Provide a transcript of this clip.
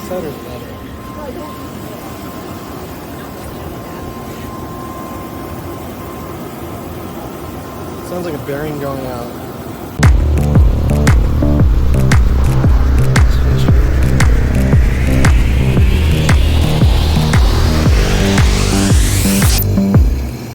Cider's better. No, I don't think Sounds like a bearing going out.